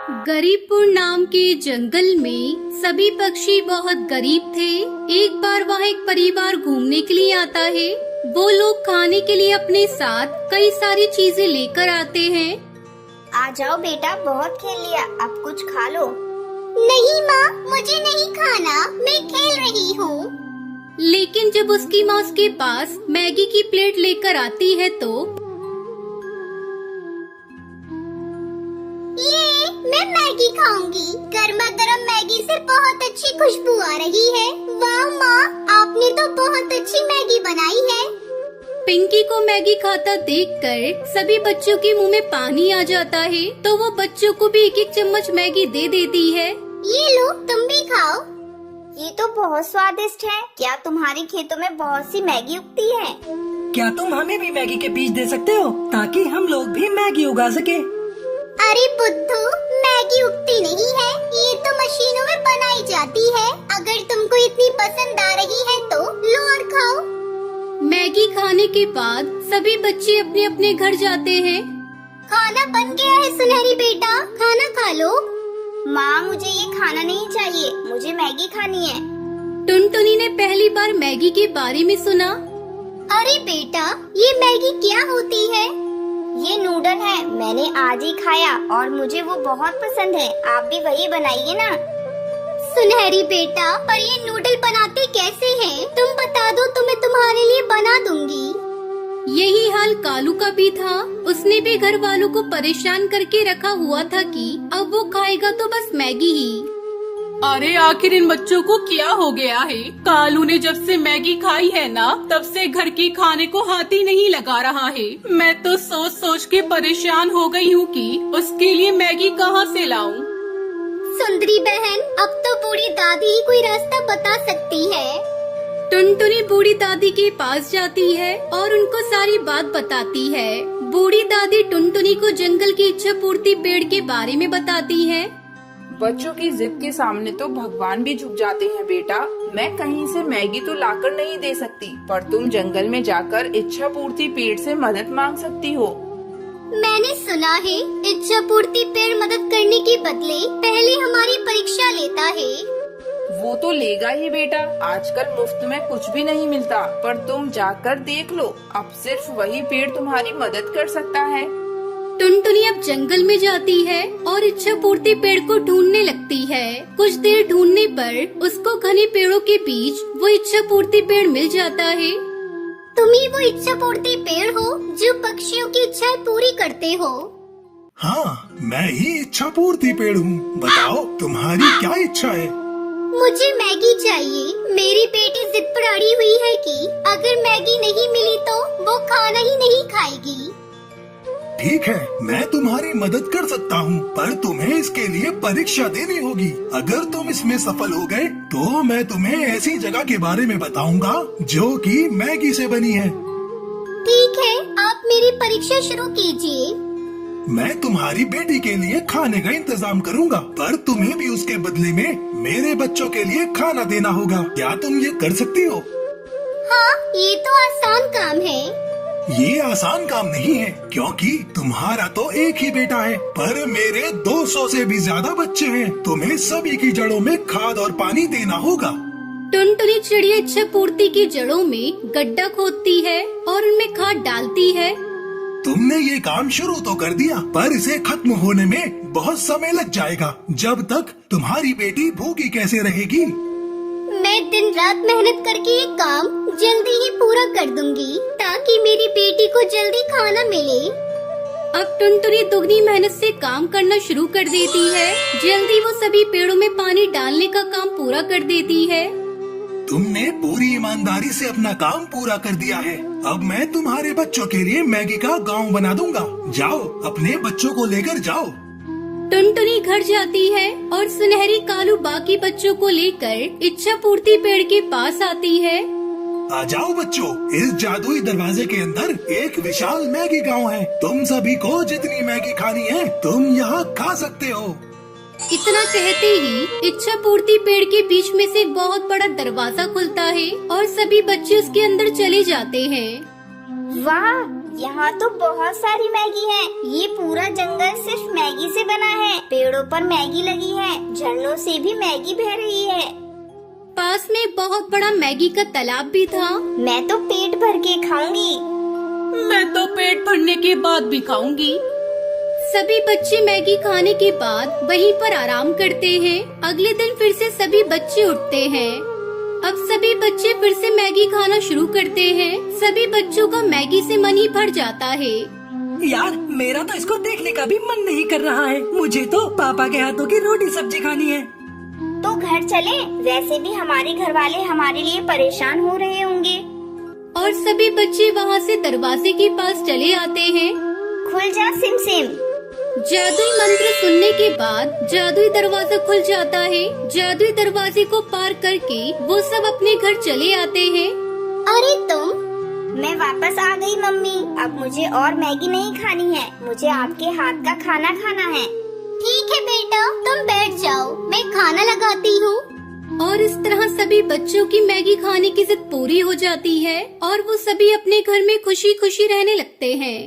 गरीबपुर नाम के जंगल में सभी पक्षी बहुत गरीब थे। एक बार वहाँ एक परिवार घूमने के लिए आता है। वो लोग खाने के लिए अपने साथ कई सारी चीजें लेकर आते हैं। आ जाओ बेटा, बहुत खेल लिया, अब कुछ खा लो। नहीं माँ, मुझे नहीं खाना, मैं खेल रही हूँ। लेकिन जब उसकी माँ उसके पास मैगी की प्लेट लेकर आती है तो ये मैं मैगी खाऊंगी। गर्मा गर्म मैगी से बहुत अच्छी खुशबू आ रही है। वाह माँ, आपने तो बहुत अच्छी मैगी बनाई है। पिंकी को मैगी खाता देखकर सभी बच्चों के मुंह में पानी आ जाता है, तो वो बच्चों को भी एक एक चम्मच मैगी दे देती है। ये लो, तुम भी खाओ। ये तो बहुत स्वादिष्ट है। क्या तुम्हारे खेतों में बहुत सी मैगी उगती है? क्या तुम हमें भी मैगी के बीज दे सकते हो ताकि हम लोग भी मैगी उगा सके? अरे बुद्धू, मैगी उगती नहीं है, ये तो मशीनों में बनाई जाती है। अगर तुमको इतनी पसंद आ रही है तो लो और खाओ। मैगी खाने के बाद सभी बच्चे अपने अपने घर जाते हैं। खाना बन गया है सुनहरी बेटा, खाना खा लो। माँ, मुझे ये खाना नहीं चाहिए, मुझे मैगी खानी है। टुनटुनी ने पहली बार मैगी के बारे में सुना। अरे बेटा, ये मैगी क्या होती है? ये नूडल है, मैंने आज ही खाया और मुझे वो बहुत पसंद है। आप भी वही बनाइए ना। सुनहरी बेटा, पर ये नूडल बनाते कैसे हैं? तुम बता दो तो मैं तुम्हारे लिए बना दूंगी। यही हाल कालू का भी था। उसने भी घर वालों को परेशान करके रखा हुआ था कि अब वो खाएगा तो बस मैगी ही। अरे आखिर इन बच्चों को क्या हो गया है? कालू ने जब से मैगी खाई है ना, तब से घर के खाने को हाथ ही नहीं लगा रहा है। मैं तो सोच सोच के परेशान हो गई हूँ कि उसके लिए मैगी कहाँ से लाऊं। सुंदरी बहन, अब तो बूढ़ी दादी ही कोई रास्ता बता सकती है। टुनटुनी बूढ़ी दादी के पास जाती है और उनको सारी बात बताती है। बूढ़ी दादी टुनटुनी को जंगल की इच्छा पूर्ति पेड़ के बारे में बताती है। बच्चों की जिद के सामने तो भगवान भी झुक जाते हैं बेटा। मैं कहीं से मैगी तो लाकर नहीं दे सकती, पर तुम जंगल में जाकर इच्छा पूर्ति पेड़ से मदद मांग सकती हो। मैंने सुना है इच्छा पूर्ति पेड़ मदद करने के बदले पहले हमारी परीक्षा लेता है। वो तो लेगा ही बेटा, आजकल मुफ्त में कुछ भी नहीं मिलता, पर तुम जाकर देख लो, अब सिर्फ वही पेड़ तुम्हारी मदद कर सकता है। टुनटुनी अब जंगल में जाती है और इच्छा पूर्ति पेड़ को ढूंढने लगती है। कुछ देर ढूंढने पर उसको घने पेड़ों के बीच वो इच्छा पूर्ति पेड़ मिल जाता है। तुम ही वो इच्छा पूर्ति पेड़ हो जो पक्षियों की इच्छाएं पूरी करते हो। हाँ, मैं ही इच्छा पूर्ति पेड़ हूँ। बताओ तुम्हारी क्या इच्छा है? मुझे मैगी चाहिए। मेरी बेटी जिद पर अड़ी हुई है कि अगर मैगी नहीं मिली तो वो खाना ही नहीं खाएगी। ठीक है, मैं तुम्हारी मदद कर सकता हूँ, पर तुम्हें इसके लिए परीक्षा देनी होगी। अगर तुम इसमें सफल हो गए तो मैं तुम्हें ऐसी जगह के बारे में बताऊंगा जो कि मैगी से बनी है। ठीक है, आप मेरी परीक्षा शुरू कीजिए। मैं तुम्हारी बेटी के लिए खाने का इंतजाम करूंगा, पर तुम्हें भी उसके बदले में मेरे बच्चों के लिए खाना देना होगा। क्या तुम ये कर सकती हो? हाँ, ये तो आसान काम है। ये आसान काम नहीं है, क्योंकि तुम्हारा तो एक ही बेटा है, पर मेरे 200 से भी ज्यादा बच्चे हैं। तुम्हें सभी की जड़ों में खाद और पानी देना होगा। टुनटुनी चिड़िया इच्छा पूर्ति की जड़ों में गड्ढा खोदती है और उनमें खाद डालती है। तुमने ये काम शुरू तो कर दिया, पर इसे खत्म होने में बहुत समय लग जाएगा। जब तक तुम्हारी बेटी भूखी कैसे रहेगी? मैं दिन रात मेहनत करके ये काम जल्दी ही पूरा कर दूंगी ताकि मेरी बेटी को जल्दी खाना मिले। अब टुनटुनी दुगनी मेहनत से काम करना शुरू कर देती है। जल्दी वो सभी पेड़ों में पानी डालने का काम पूरा कर देती है। तुमने पूरी ईमानदारी से अपना काम पूरा कर दिया है। अब मैं तुम्हारे बच्चों के लिए मैगी का गांव बना दूंगा। जाओ, अपने बच्चों को लेकर जाओ। टुनटुनी घर जाती है और सुनहरी कालू बाकी बच्चों को लेकर इच्छा पूर्ति पेड़ के पास आती है। आ जाओ बच्चों, इस जादुई दरवाजे के अंदर एक विशाल मैगी गांव है। तुम सभी को जितनी मैगी खानी है तुम यहाँ खा सकते हो। इतना कहते ही इच्छा पूर्ति पेड़ के बीच में से एक बहुत बड़ा दरवाजा खुलता है और सभी बच्चे उसके अंदर चले जाते हैं। वाह, यहाँ तो बहुत सारी मैगी है। ये पूरा जंगल सिर्फ मैगी से बना है। पेड़ों पर मैगी लगी है, झरनों से भी मैगी बह रही है। पास में बहुत बड़ा मैगी का तालाब भी था। मैं तो पेट भर के खाऊंगी। मैं तो पेट भरने के बाद भी खाऊंगी। सभी बच्चे मैगी खाने के बाद वहीं पर आराम करते हैं। अगले दिन फिर से सभी बच्चे उठते हैं। अब सभी बच्चे फिर से मैगी खाना शुरू करते हैं। सभी बच्चों का मैगी से मन ही भर जाता है। यार मेरा तो इसको देखने का भी मन नहीं कर रहा है। मुझे तो पापा के हाथों की रोटी सब्जी खानी है। तो घर चले? वैसे भी हमारे घर वाले हमारे लिए परेशान हो रहे होंगे। और सभी बच्चे वहाँ से दरवाजे के पास चले आते हैं। खुल जा सिम सिम। जादुई मंत्र सुनने के बाद जादुई दरवाजा खुल जाता है। जादुई दरवाजे को पार करके वो सब अपने घर चले आते हैं। अरे तुम! मैं वापस आ गई मम्मी। अब मुझे और मैगी नहीं खानी है। मुझे आपके हाथ का खाना खाना है। ठीक है बेटा, तुम बैठ जाओ, मैं खाना लगाती हूँ। और इस तरह सभी बच्चों की मैगी खाने की जिद पूरी हो जाती है और वो सभी अपने घर में खुशी खुशी रहने लगते हैं।